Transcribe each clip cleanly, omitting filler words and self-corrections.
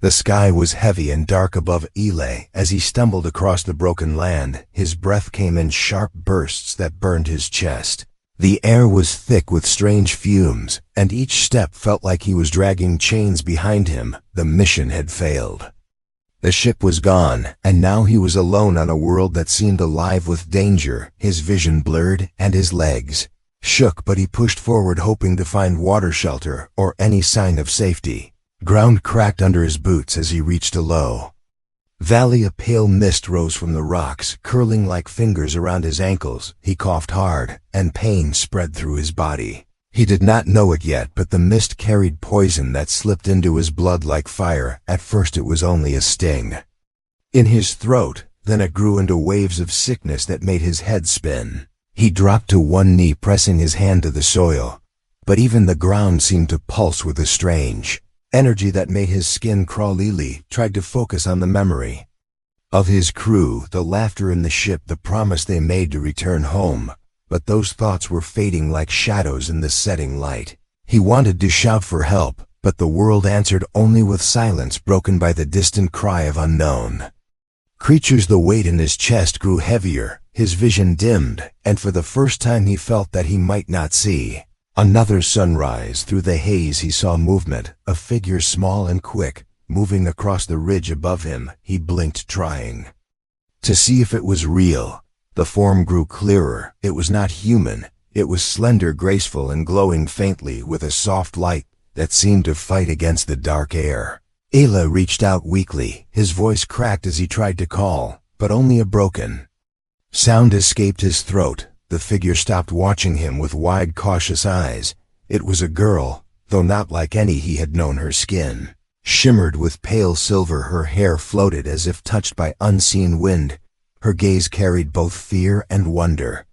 The sky was heavy and dark above Eli. As he stumbled across the broken land, his breath came in sharp bursts that burned his chest. The air was thick with strange fumes, and each step felt like he was dragging chains behind him. The mission had failed. The ship was gone, and now he was alone on a world that seemed alive with danger. His vision blurred, and his legs shook, but he pushed forward, hoping to find water, shelter, or any sign of safety. Ground cracked under his boots as he reached a low valley. A pale mist rose from the rocks, curling like fingers around his ankles. He coughed hard, and pain spread through his body. He did not know it yet, but the mist carried poison that slipped into his blood like fire. At first it was only a sting in his throat, then it grew into waves of sickness that made his head spin. He dropped to one knee, pressing his hand to the soil, but even the ground seemed to pulse with a strange energy that made his skin crawl. Eli tried to focus on the memory of his crew, the laughter in the ship, the promise they made to return home. But those thoughts were fading like shadows in the setting light. He wanted to shout for help, but the world answered only with silence, broken by the distant cry of unknown creatures. The weight in his chest grew heavier, his vision dimmed, and for the first time he felt that he might not see another sunrise. Through the haze he saw movement, a figure small and quick, moving across the ridge above him. He blinked, trying to see if it was real. The form grew clearer. It was not human. It was slender, graceful, and glowing faintly with a soft light that seemed to fight against the dark air. Eli reached out weakly. His voice cracked as he tried to call, but only a broken sound escaped his throat. The figure stopped, watching him with wide, cautious eyes. It was a girl, though not like any he had known. Her skin shimmered with pale silver. Her hair floated as if touched by unseen wind. Her gaze carried both fear and wonder.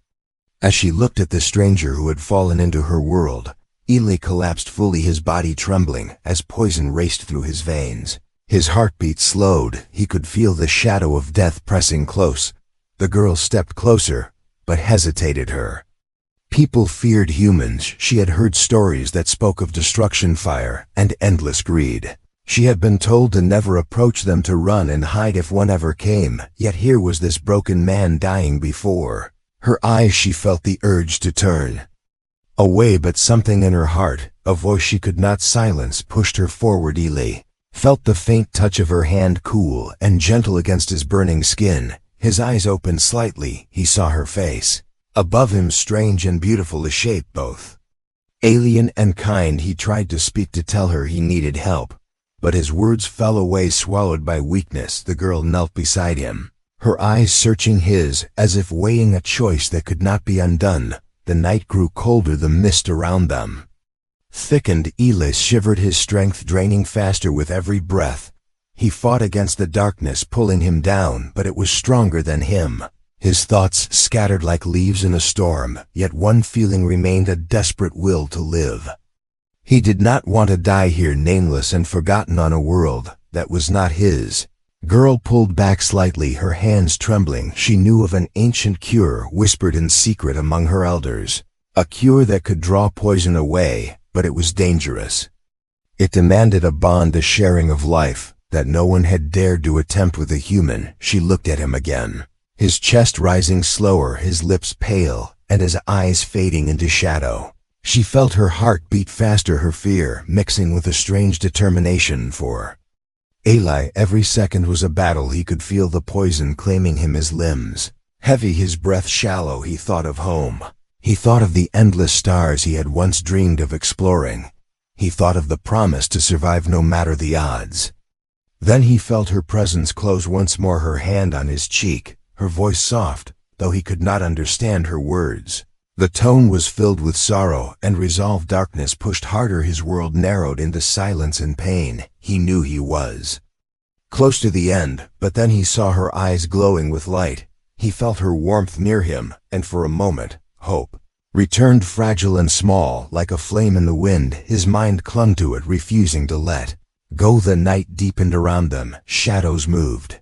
As she looked at the stranger who had fallen into her world, Eli collapsed fully, his body trembling as poison raced through his veins. His heartbeat slowed. He could feel the shadow of death pressing close. The girl stepped closer, but hesitated. Her people feared humans. She had heard stories that spoke of destruction, fire, and endless greed. She had been told to never approach them, to run and hide if one ever came. Yet here was this broken man dying before her eyes. She felt the urge to turn away, but something in her heart, a voice she could not silence, pushed her forward. Eli felt the faint touch of her hand, cool and gentle against his burning skin. His eyes opened slightly. He saw her face above him, strange and beautiful, a shape both alien and kind. He tried to speak, to tell her he needed help, but his words fell away, swallowed by weakness. The girl knelt beside him, her eyes searching his, as if weighing a choice that could not be undone. The night grew colder, the mist around them thickened. Eli shivered, his strength draining faster with every breath. He fought against the darkness, pulling him down, but it was stronger than him. His thoughts scattered like leaves in a storm, yet one feeling remained, a desperate will to live. He did not want to die here, nameless and forgotten on a world that was not his. Girl pulled back slightly, her hands trembling. She knew of an ancient cure whispered in secret among her elders. A cure that could draw poison away, but it was dangerous. It demanded a bond, a sharing of life, that no one had dared to attempt with a human. She looked at him again, his chest rising slower, his lips pale, and his eyes fading into shadow. She felt her heart beat faster, her fear mixing with a strange determination for Eli. Every second was a battle. He could feel the poison claiming him, his limbs heavy, his breath shallow. He thought of home. He thought of the endless stars he had once dreamed of exploring. He thought of the promise to survive no matter the odds. Then he felt her presence close once more, her hand on his cheek, her voice soft, though he could not understand her words. The tone was filled with sorrow and resolve. Darkness pushed harder, his world narrowed into silence and pain. He knew he was close to the end, but then he saw her eyes glowing with light. He felt her warmth near him, and for a moment, hope returned, fragile and small, like a flame in the wind. His mind clung to it, refusing to let go. The night deepened around them. Shadows moved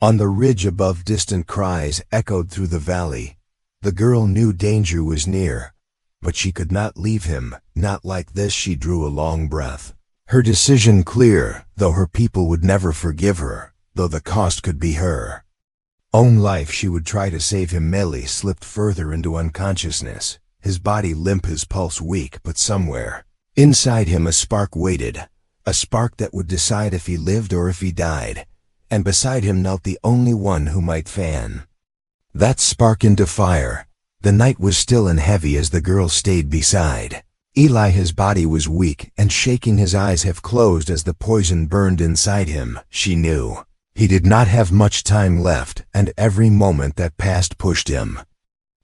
on the ridge above. Distant cries echoed through the valley. The girl knew danger was near, but she could not leave him, not like this. She drew a long breath. Her decision clear, though her people would never forgive her, though the cost could be her own life. She would try to save him. Meli slipped further into unconsciousness, his body limp, his pulse weak, but somewhere inside him a spark waited, a spark that would decide if he lived or if he died, and beside him knelt the only one who might fan that spark into fire. The night was still and heavy as the girl stayed beside Eli. His body was weak and shaking, his eyes half closed as the poison burned inside him. She knew he did not have much time left, and every moment that passed pushed him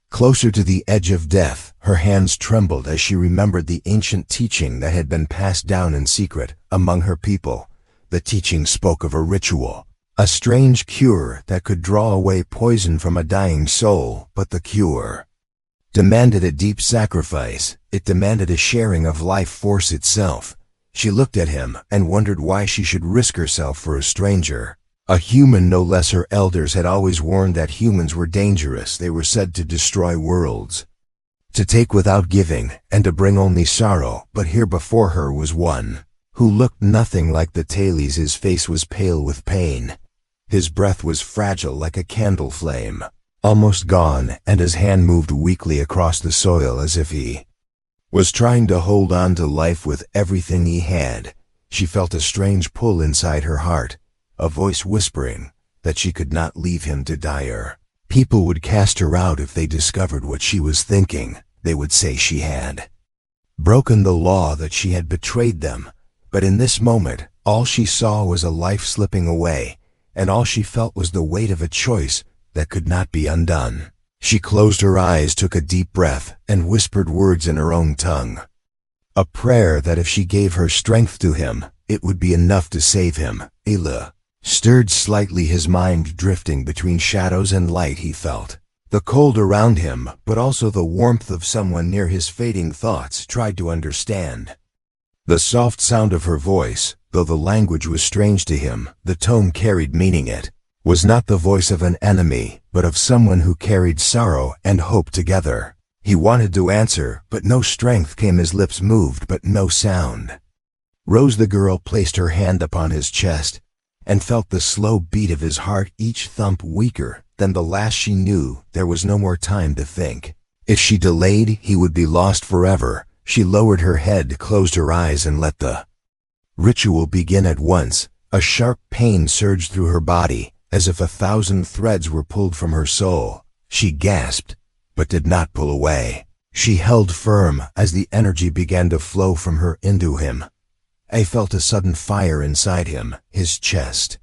closer to the edge of death. Her hands trembled as she remembered the ancient teaching that had been passed down in secret among her people. The teaching spoke of a ritual, a strange cure that could draw away poison from a dying soul, but the cure demanded a deep sacrifice. It demanded a sharing of life force itself. She looked at him and wondered why she should risk herself for a stranger, a human no less. Her elders had always warned that humans were dangerous. They were said to destroy worlds, to take without giving, and to bring only sorrow. But here before her was one who looked nothing like the Tales. His face was pale with pain. His breath was fragile like a candle flame, almost gone, and his hand moved weakly across the soil as if he was trying to hold on to life with everything he had. She felt a strange pull inside her heart, a voice whispering that she could not leave him to die. Her people would cast her out if they discovered what she was thinking. They would say she had broken the law, that she had betrayed them. But in this moment, all she saw was a life slipping away, and all she felt was the weight of a choice that could not be undone. She closed her eyes, took a deep breath, and whispered words in her own tongue. A prayer that if she gave her strength to him, it would be enough to save him. Eli stirred slightly, his mind drifting between shadows and light. He felt the cold around him, but also the warmth of someone near. His fading thoughts tried to understand the soft sound of her voice. Though the language was strange to him, the tone carried meaning. It was not the voice of an enemy, but of someone who carried sorrow and hope together. He wanted to answer, but no strength came. His lips moved, but no sound rose. The girl placed her hand upon his chest and felt the slow beat of his heart, each thump weaker than the last. She knew there was no more time to think. If she delayed, he would be lost forever. She lowered her head, closed her eyes, and let the ritual begin at once. A sharp pain surged through her body, as if 1,000 threads were pulled from her soul. She gasped, but did not pull away. She held firm as the energy began to flow from her into him. I felt a sudden fire inside him. His chest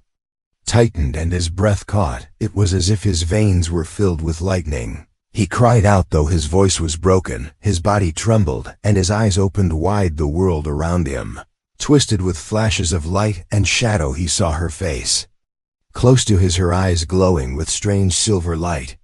tightened and his breath caught. It was as if his veins were filled with lightning. He cried out, though his voice was broken. His body trembled, and his eyes opened wide. The world around him twisted with flashes of light and shadow. He saw her face close to his, her eyes glowing with strange silver light.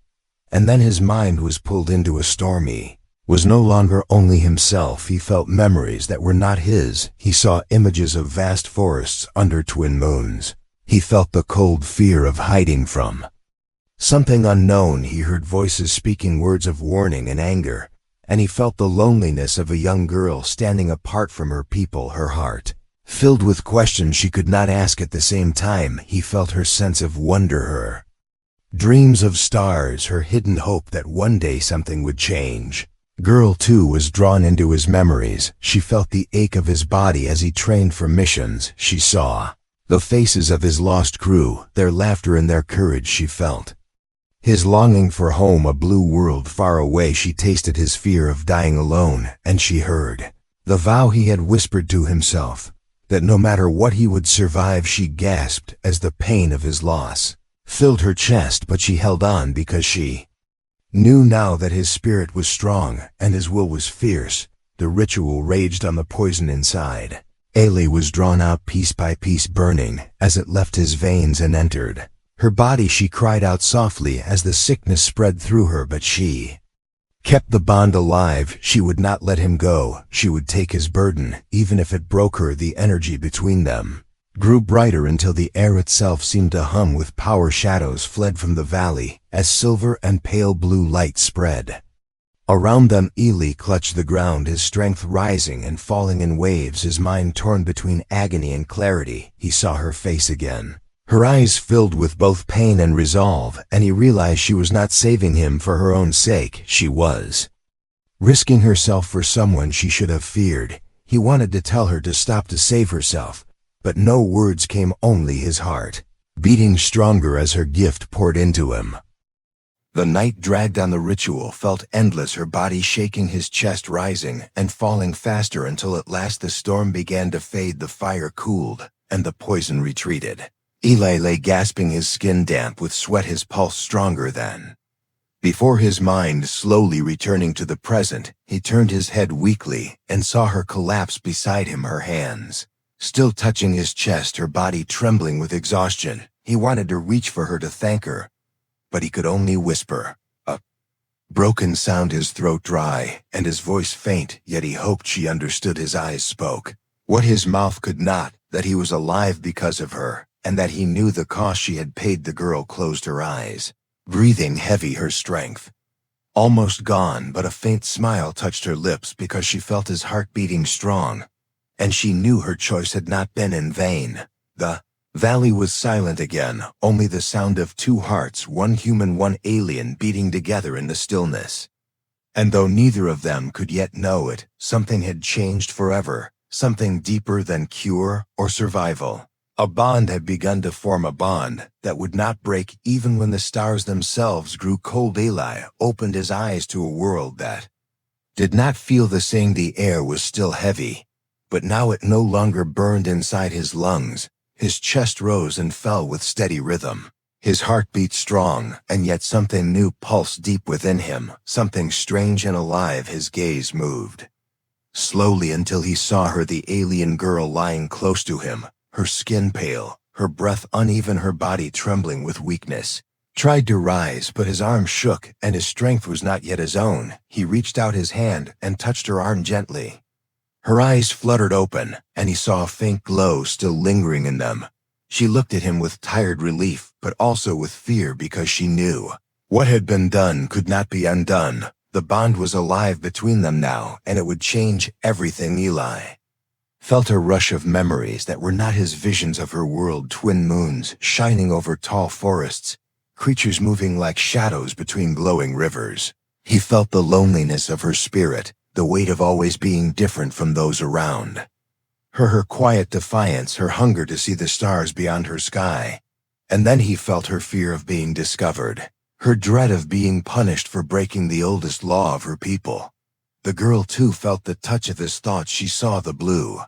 And then his mind was pulled into a storm. He was no longer only himself. He felt memories that were not his. He saw images of vast forests under twin moons. He felt the cold fear of hiding from something unknown. He heard voices speaking words of warning and anger, and he felt the loneliness of a young girl standing apart from her people, her heart filled with questions she could not ask. At the same time, he felt her sense of wonder, her dreams of stars, her hidden hope that one day something would change. Girl too was drawn into his memories. She felt the ache of his body as he trained for missions. She saw the faces of his lost crew, their laughter and their courage. She felt his longing for home, a blue world far away. She tasted his fear of dying alone, and she heard the vow he had whispered to himself, that no matter what he would survive. She gasped as the pain of his loss filled her chest, but she held on because she knew now that his spirit was strong and his will was fierce. The ritual raged on the poison inside. Eli was drawn out piece by piece, burning as it left his veins and entered her body. She cried out softly as the sickness spread through her, but she kept the bond alive. She would not let him go. She would take his burden, even if it broke her. The energy between them grew brighter until the air itself seemed to hum with power. Shadows fled from the valley as silver and pale blue light spread Around them, Eli clutched the ground, his strength rising and falling in waves, his mind torn between agony and clarity. He saw her face again. Her eyes filled with both pain and resolve, and he realized she was not saving him for her own sake. She was risking herself for someone she should have feared. He wanted to tell her to stop, to save herself, but no words came, only his heart, beating stronger as her gift poured into him. The night dragged on. The ritual felt endless, her body shaking, his chest rising and falling faster until at last the storm began to fade, the fire cooled, and the poison retreated. Eli lay gasping, his skin damp with sweat, his pulse stronger than before. His mind slowly returning to the present, he turned his head weakly and saw her collapse beside him, her hands still touching his chest, her body trembling with exhaustion. He wanted to reach for her, to thank her, but he could only whisper a broken sound, his throat dry and his voice faint, yet he hoped she understood. His eyes spoke what his mouth could not, that he was alive because of her, and that he knew the cost she had paid. The girl closed her eyes, breathing heavy, her strength almost gone, but a faint smile touched her lips because she felt his heart beating strong, and she knew her choice had not been in vain. The valley was silent again, only the sound of two hearts, one human, one alien, beating together in the stillness. And though neither of them could yet know it, something had changed forever, something deeper than cure or survival. A bond had begun to form, a bond that would not break even when the stars themselves grew cold. Eli opened his eyes to a world that did not feel the same. The air was still heavy, but now it no longer burned inside his lungs. His chest rose and fell with steady rhythm. His heart beat strong, and yet something new pulsed deep within him, something strange and alive. His gaze moved slowly until he saw her, the alien girl, lying close to him, her skin pale, her breath uneven, her body trembling with weakness. Tried to rise, but his arm shook, and his strength was not yet his own. He reached out his hand and touched her arm gently. Her eyes fluttered open, and he saw a faint glow still lingering in them. She looked at him with tired relief, but also with fear, because she knew what had been done could not be undone. The bond was alive between them now, and it would change everything. Eli felt a rush of memories that were not his visions of her world, twin moons shining over tall forests, creatures moving like shadows between glowing rivers. He felt the loneliness of her spirit, the weight of always being different from those around her quiet defiance, her hunger to see the stars beyond her sky. And then he felt her fear of being discovered, her dread of being punished for breaking the oldest law of her people. The girl too felt the touch of his thoughts. She saw the blue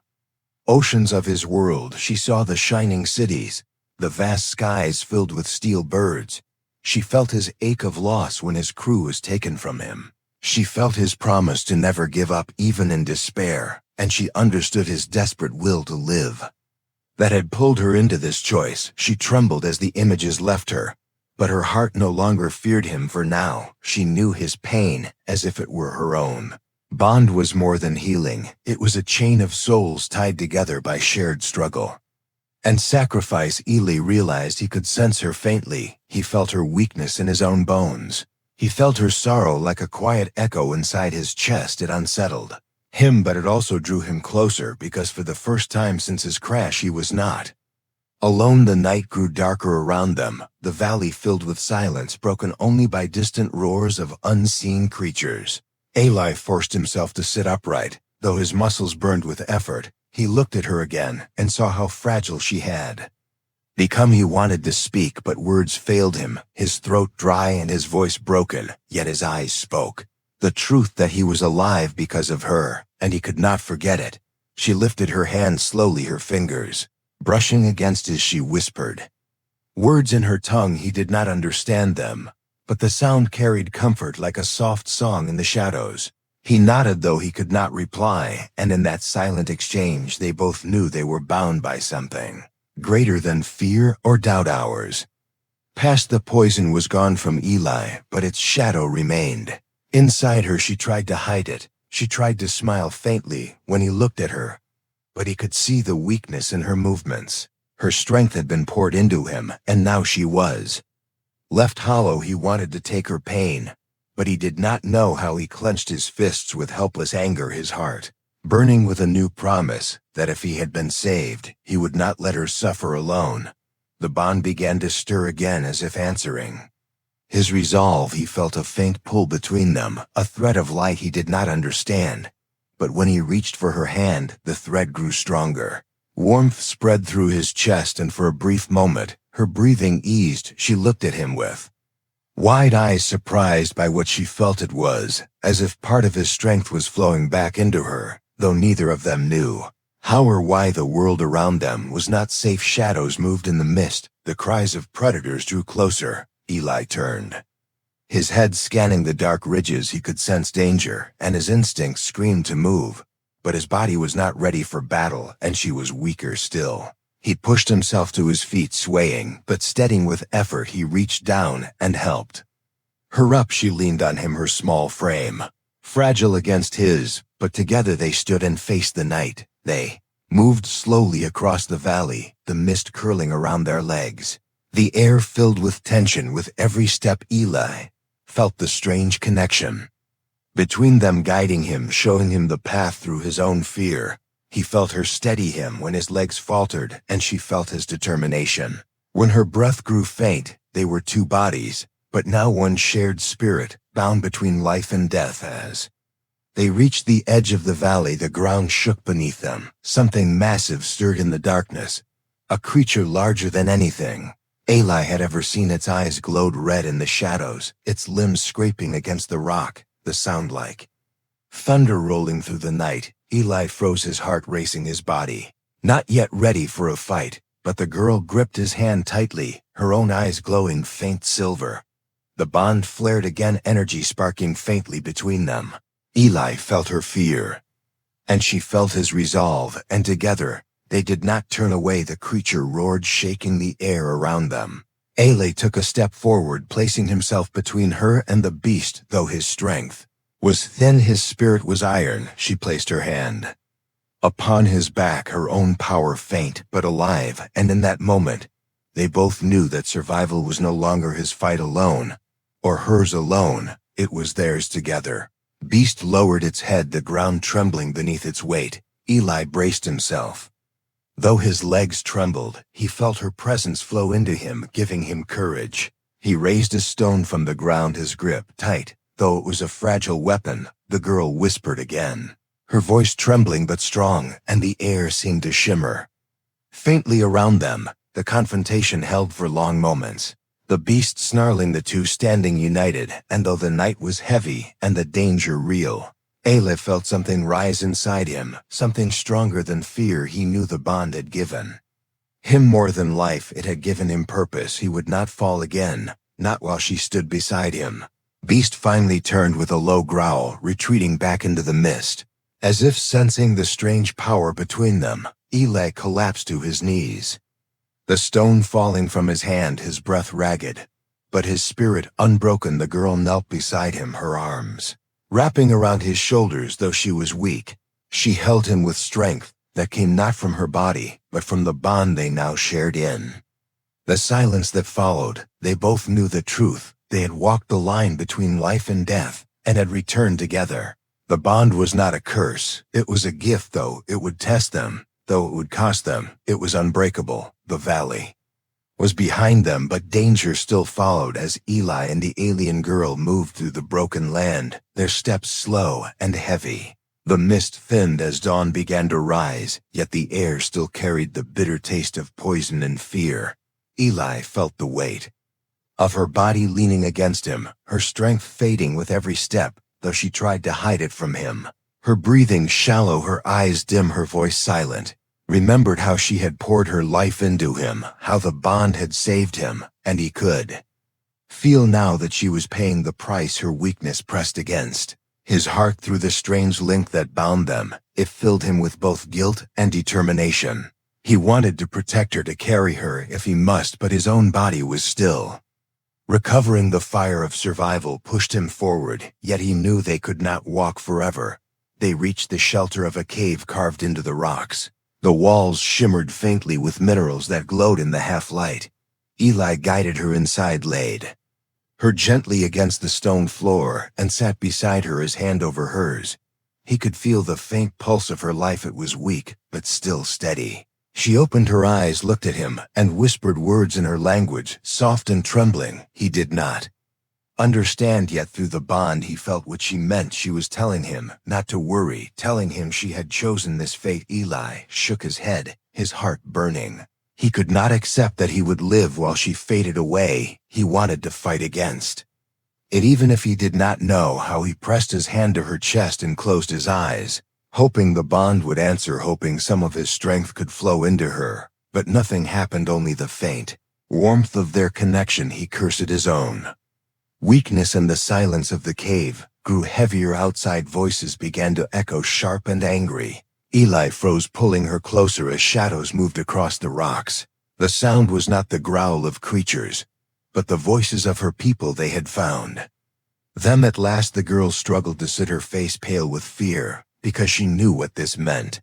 oceans of his world. She saw the shining cities, the vast skies filled with steel birds. She felt his ache of loss when his crew was taken from him. She felt his promise to never give up even in despair, and she understood his desperate will to live that had pulled her into this choice. She trembled as the images left her, but her heart no longer feared him, for now she knew his pain as if it were her own. Bond was more than healing. It was a chain of souls tied together by shared struggle and sacrifice. Eli realized he could sense her faintly. He felt her weakness in his own bones. He felt her sorrow like a quiet echo inside his chest. It unsettled him, but it also drew him closer, because for the first time since his crash he was not alone. The night grew darker around them, the valley filled with silence, broken only by distant roars of unseen creatures. Eli forced himself to sit upright, though his muscles burned with effort. He looked at her again and saw how fragile she had become. He wanted to speak, but words failed him, his throat dry and his voice broken, yet his eyes spoke the truth, that he was alive because of her, and he could not forget it. She lifted her hand slowly, her fingers brushing against his. She whispered words in her tongue. He did not understand them, but the sound carried comfort like a soft song in the shadows. He nodded, though he could not reply, and in that silent exchange they both knew they were bound by something greater than fear or doubt. Hours passed. The poison was gone from Eli, but its shadow remained inside her. She tried to hide it. She tried to smile faintly when he looked at her, but he could see the weakness in her movements. Her strength had been poured into him, and now she was left hollow. He wanted to take her pain, but he did not know how he clenched his fists with helpless anger, his heart burning with a new promise that if he had been saved, he would not let her suffer alone. The bond began to stir again as if answering his resolve. He felt a faint pull between them, a thread of light he did not understand. But when he reached for her hand, the thread grew stronger. Warmth spread through his chest, and for a brief moment, her breathing eased. She looked at him with wide eyes, surprised by what she felt. It was as if part of his strength was flowing back into her, though neither of them knew how or why. The world around them was not safe. Shadows moved in the mist. The cries of predators drew closer. Eli turned his head, scanning the dark ridges. He could sense danger, and his instincts screamed to move. But his body was not ready for battle, and she was weaker still. He pushed himself to his feet, swaying, but steadying with effort. He reached down and helped her up. She leaned on him, her small frame fragile against his, but together they stood and faced the night. They moved slowly across the valley, the mist curling around their legs. The air filled with tension. With every step, Eli felt the strange connection between them, guiding him, showing him the path through his own fear. He felt her steady him when his legs faltered, and she felt his determination. When her breath grew faint, they were two bodies, but now one shared spirit, bound between life and death. As they reached the edge of the valley, the ground shook beneath them. Something massive stirred in the darkness, a creature larger than anything Eli had ever seen. Its eyes glowed red in the shadows, its limbs scraping against the rock, the sound like thunder rolling through the night. Eli froze, his heart racing, his body not yet ready for a fight. But the girl gripped his hand tightly, her own eyes glowing faint silver. The bond flared again, energy sparking faintly between them. Eli felt her fear, and she felt his resolve, and together, they did not turn away. The creature roared, shaking the air around them. Eli took a step forward, placing himself between her and the beast. Though his strength was thin, his spirit was iron. She placed her hand upon his back, her own power faint but alive, and in that moment, they both knew that survival was no longer his fight alone, or hers alone. It was theirs together. Beast lowered its head, the ground trembling beneath its weight. Eli braced himself. Though his legs trembled, he felt her presence flow into him, giving him courage. He raised a stone from the ground, his grip tight. Though it was a fragile weapon, the girl whispered again, her voice trembling but strong, and the air seemed to shimmer faintly around them. The confrontation held for long moments, the beast snarling, the two standing united. And though the night was heavy and the danger real, Eli felt something rise inside him, something stronger than fear. He knew the bond had given him more than life. It had given him purpose. He would not fall again, not while she stood beside him. Beast finally turned with a low growl, retreating back into the mist. As if sensing the strange power between them, Eli collapsed to his knees, the stone falling from his hand, his breath ragged, but his spirit unbroken. The girl knelt beside him, her arms wrapping around his shoulders. Though she was weak, she held him with strength that came not from her body, but from the bond they now shared. In the silence that followed, they both knew the truth. They had walked the line between life and death, and had returned together. The bond was not a curse, it was a gift. Though it would test them, though it would cost them, it was unbreakable. The valley was behind them, but danger still followed as Eli and the alien girl moved through the broken land, their steps slow and heavy. The mist thinned as dawn began to rise, yet the air still carried the bitter taste of poison and fear. Eli felt the weight of her body leaning against him, her strength fading with every step, though she tried to hide it from him. Her breathing shallow, her eyes dim, her voice silent. Remembered how she had poured her life into him, how the bond had saved him, and he could feel now that she was paying the price her weakness pressed against. His heart, through the strange link that bound them, it filled him with both guilt and determination. He wanted to protect her, to carry her if he must, but his own body was still recovering. The fire of survival pushed him forward, yet he knew they could not walk forever. They reached the shelter of a cave carved into the rocks. The walls shimmered faintly with minerals that glowed in the half-light. Eli guided her inside, laid her gently against the stone floor, and sat beside her, his hand over hers. He could feel the faint pulse of her life. It was weak, but still steady. She opened her eyes, looked at him, and whispered words in her language, soft and trembling. He did not understand, yet through the bond he felt what she meant. She was telling him not to worry, telling him she had chosen this fate. Eli shook his head, his heart burning. He could not accept that he would live while she faded away. He wanted to fight against it, even if he did not know how. He pressed his hand to her chest and closed his eyes, hoping the bond would answer, hoping some of his strength could flow into her. But nothing happened, only the faint warmth of their connection. He cursed his own weakness, and the silence of the cave grew heavier. Outside voices began to echo, sharp and angry. Eli froze, pulling her closer as shadows moved across the rocks. The sound was not the growl of creatures, but the voices of her people. They had found them at last. The girl struggled to sit, her face pale with fear, because she knew what this meant.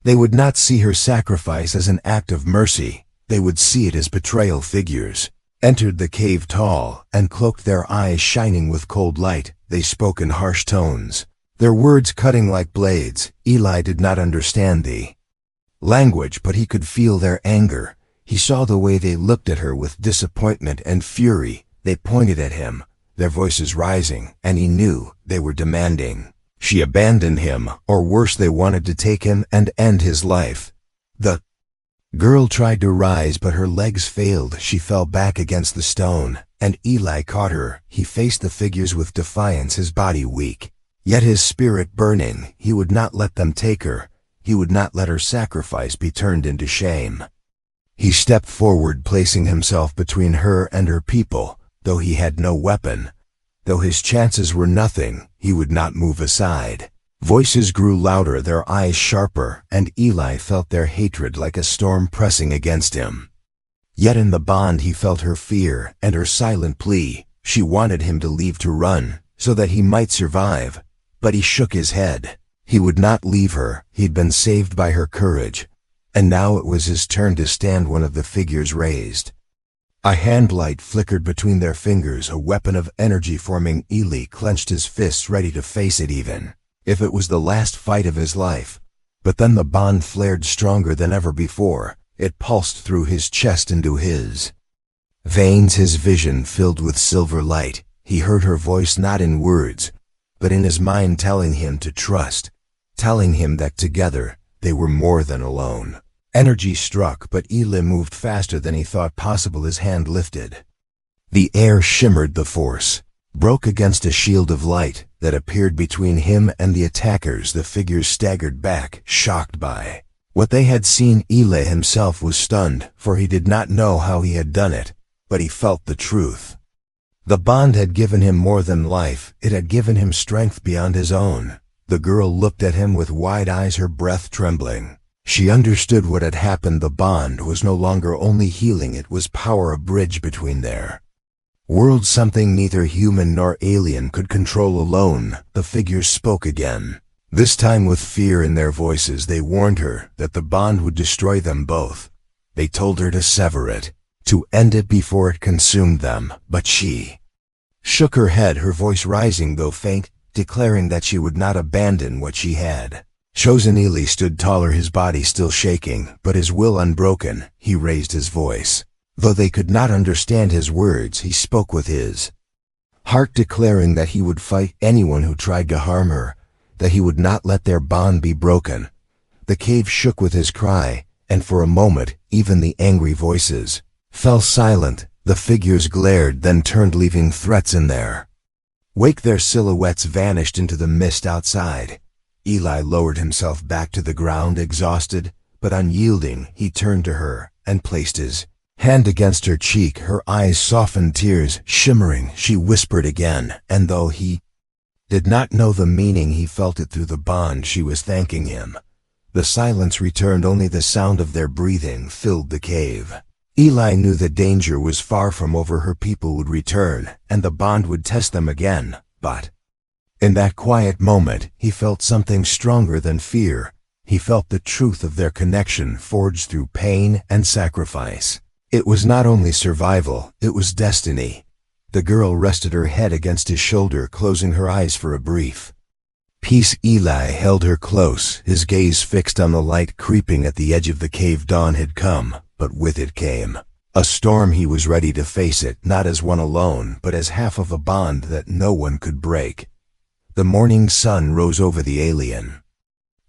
They would not see her sacrifice as an act of mercy. They would see it as betrayal. Figures entered the cave, tall and cloaked, their eyes shining with cold light. They spoke in harsh tones, their words cutting like blades. Eli did not understand the language, but he could feel their anger. He saw the way they looked at her, with disappointment and fury. They pointed at him, their voices rising, and he knew they were demanding she abandon him, or worse, they wanted to take him and end his life. The girl tried to rise, but her legs failed. She fell back against the stone, and Eli caught her. He faced the figures with defiance, his body weak, yet his spirit burning. He would not let them take her. He would not let her sacrifice be turned into shame. He stepped forward, placing himself between her and her people. Though he had no weapon, though his chances were nothing, he would not move aside. Voices grew louder, their eyes sharper, and Eli felt their hatred like a storm pressing against him. Yet in the bond he felt her fear and her silent plea. She wanted him to leave, to run, so that he might survive. But he shook his head. He would not leave her. He'd been saved by her courage, and now it was his turn to stand. One of the figures raised a handlight, flickered between their fingers, a weapon of energy forming. Eli clenched his fists, ready to face it, even if it was the last fight of his life. But then the bond flared stronger than ever before. It pulsed through his chest into his veins, his vision filled with silver light. He heard her voice, not in words, but in his mind, telling him to trust, telling him that together they were more than alone. Energy struck, but Eli moved faster than he thought possible. His hand lifted. The air shimmered, the force broke against a shield of light that appeared between him and the attackers. The figures staggered back, shocked by what they had seen. Eli himself was stunned, for he did not know how he had done it, but he felt the truth. The bond had given him more than life. It had given him strength beyond his own. The girl looked at him with wide eyes, her breath trembling. She understood what had happened. The bond was no longer only healing, it was power, a bridge between their worlds, something neither human nor alien could control alone. The figures spoke again, this time with fear in their voices. They warned her that the bond would destroy them both. They told her to sever it, to end it before it consumed them. But she shook her head, her voice rising though faint, declaring that she would not abandon what she had chosen. Eli stood taller, his body still shaking, but his will unbroken. He raised his voice. Though they could not understand his words, he spoke with his heart, declaring that he would fight anyone who tried to harm her, that he would not let their bond be broken. The cave shook with his cry, and for a moment, even the angry voices fell silent. The figures glared, then turned, leaving threats in their wake. Their silhouettes vanished into the mist outside. Eli lowered himself back to the ground, exhausted but unyielding. He turned to her and placed his hand against her cheek. Her eyes softened, tears shimmering. She whispered again, and though he did not know the meaning, he felt it through the bond. She was thanking him. The silence returned. Only the sound of their breathing filled the cave. Eli knew the danger was far from over. Her people would return, and the bond would test them again. But in that quiet moment, he felt something stronger than fear. He felt the truth of their connection, forged through pain and sacrifice. It was not only survival, it was destiny. The girl rested her head against his shoulder, closing her eyes for a brief peace. Eli held her close, his gaze fixed on the light creeping at the edge of the cave. Dawn had come, but with it came a storm. He was ready to face it, not as one alone, but as half of a bond that no one could break. The morning sun rose over the alien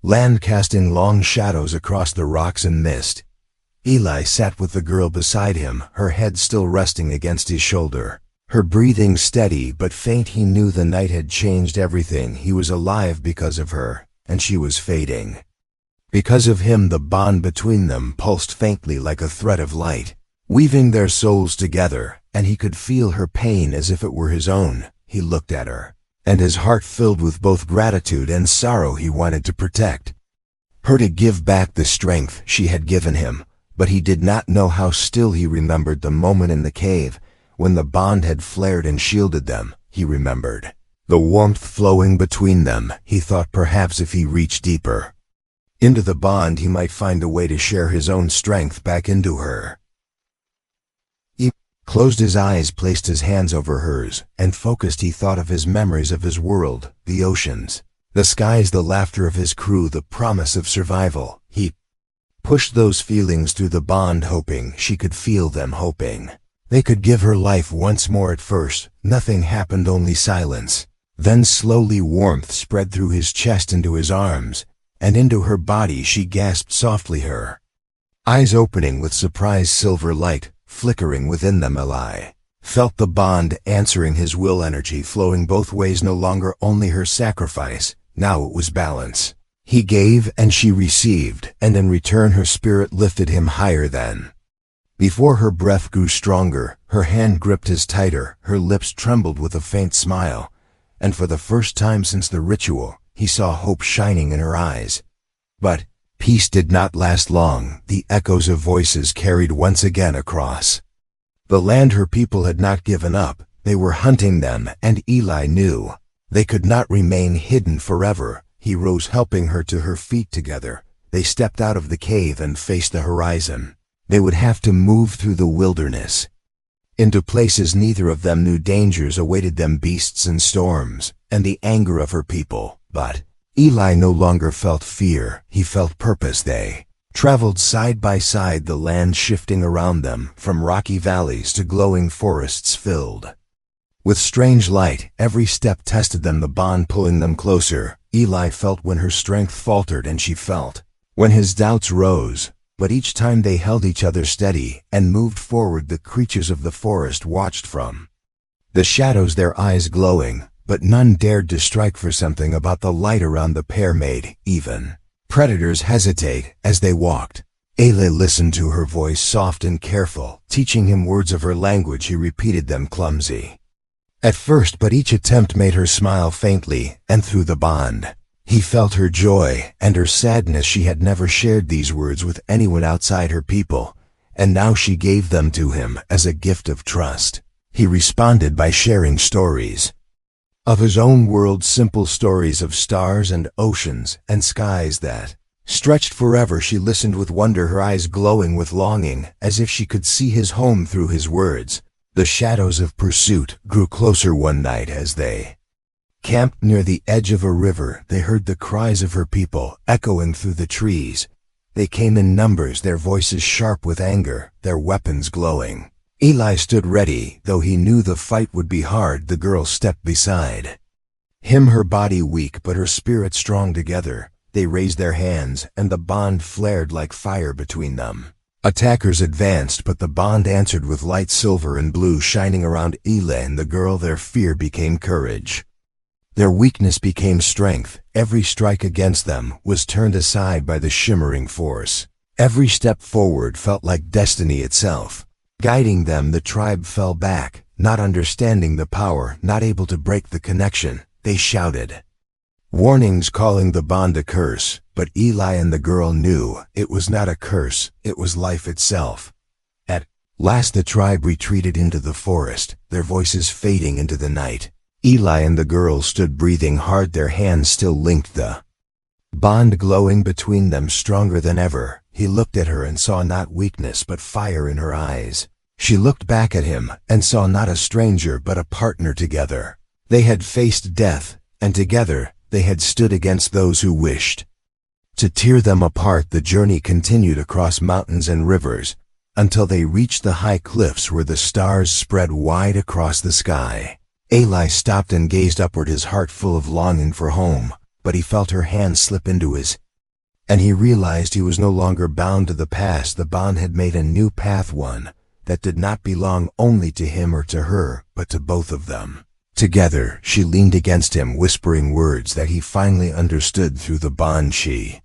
land, casting long shadows across the rocks and mist. Eli sat with the girl beside him, her head still resting against his shoulder, her breathing steady but faint. He knew the night had changed everything. He was alive because of her, and she was fading because of him. The bond between them pulsed faintly like a thread of light, weaving their souls together, and he could feel her pain as if it were his own. He looked at her, and his heart filled with both gratitude and sorrow. He wanted to protect her, to give back the strength she had given him, but he did not know how. Still, he remembered the moment in the cave when the bond had flared and shielded them. He remembered the warmth flowing between them. He thought perhaps if he reached deeper into the bond, he might find a way to share his own strength back into her. He closed his eyes, placed his hands over hers, and focused. He thought of his memories of his world, the oceans, the skies, the laughter of his crew, the promise of survival. He pushed those feelings through the bond, hoping she could feel them, hoping they could give her life once more. At first, nothing happened, only silence. Then slowly warmth spread through his chest, into his arms, and into her body. She gasped softly, her eyes opening with surprise, silver light flickering within them. Eli felt the bond answering his will, energy flowing both ways. No longer only her sacrifice, now it was balance. He gave and she received, and in return her spirit lifted him higher than before. Her breath grew stronger, her hand gripped his tighter, her lips trembled with a faint smile, and for the first time since the ritual, he saw hope shining in her eyes. But peace did not last long. The echoes of voices carried once again across the land. Her people had not given up, they were hunting them, and Eli knew they could not remain hidden forever. He rose, helping her to her feet. Together, they stepped out of the cave and faced the horizon. They would have to move through the wilderness, into places neither of them knew. Dangers awaited them, beasts and storms, and the anger of her people. But Eli no longer felt fear, he felt purpose. They traveled side by side, the land shifting around them, from rocky valleys to glowing forests filled with strange light. Every step tested them, the bond pulling them closer. Eli felt when her strength faltered, and she felt when his doubts rose. But each time they held each other steady and moved forward. The creatures of the forest watched from the shadows, their eyes glowing, but none dared to strike, for something about the light around the pair made even predators hesitate as they walked. Eli listened to her voice, soft and careful, teaching him words of her language. He repeated them, clumsy at first, but each attempt made her smile faintly, and through the bond, he felt her joy and her sadness. She had never shared these words with anyone outside her people, and now she gave them to him as a gift of trust. He responded by sharing stories of his own world, simple stories of stars and oceans and skies that stretched forever. She listened with wonder, her eyes glowing with longing, as if she could see his home through his words. The shadows of pursuit grew closer. One night, as they camped near the edge of a river, they heard the cries of her people echoing through the trees. They came in numbers, their voices sharp with anger, their weapons glowing. Eli stood ready, though he knew the fight would be hard. The girl stepped beside him, her body weak but her spirit strong. Together, they raised their hands, and the bond flared like fire between them. Attackers advanced, but the bond answered with light, silver and blue shining around Eli and the girl. Their fear became courage. Their weakness became strength. Every strike against them was turned aside by the shimmering force. Every step forward felt like destiny itself, guiding them. The tribe fell back, not understanding the power, not able to break the connection. They shouted warnings, calling the bond a curse, but Eli and the girl knew it was not a curse, it was life itself. At last the tribe retreated into the forest, their voices fading into the night. Eli and the girl stood breathing hard, their hands still linked, the bond glowing between them stronger than ever. He looked at her and saw not weakness but fire in her eyes. She looked back at him and saw not a stranger but a partner together. They had faced death, and together they had stood against those who wished to tear them apart. The journey continued across mountains and rivers until they reached the high cliffs where the stars spread wide across the sky. Eli stopped and gazed upward, his heart full of longing for home, but he felt her hand slip into his, and he realized he was no longer bound to the past. The bond had made a new path, one that did not belong only to him or to her, but to both of them. Together, she leaned against him, whispering words that he finally understood. Through the bond, she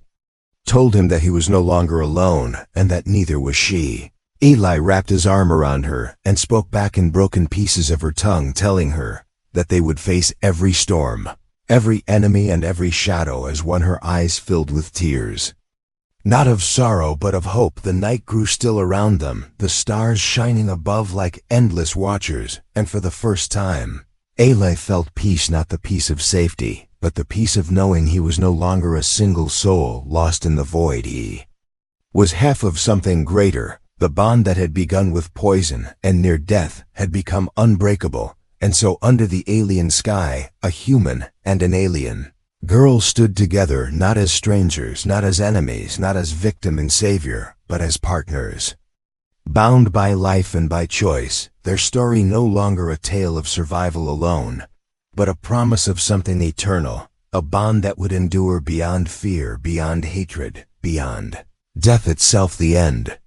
told him that he was no longer alone, and that neither was she. Eli wrapped his arm around her and spoke back in broken pieces of her tongue, telling her that they would face every storm, every enemy, and every shadow as one. Her eyes filled with tears, not of sorrow but of hope. The night grew still around them, the stars shining above like endless watchers, and for the first time, Eli felt peace, not the peace of safety, but the peace of knowing he was no longer a single soul lost in the void. He was half of something greater. The bond that had begun with poison and near death had become unbreakable, and so under the alien sky, a human and an alien girl stood together, not as strangers, not as enemies, not as victim and savior, but as partners, bound by life and by choice. Their story no longer a tale of survival alone, but a promise of something eternal, a bond that would endure beyond fear, beyond hatred, beyond death itself. The end.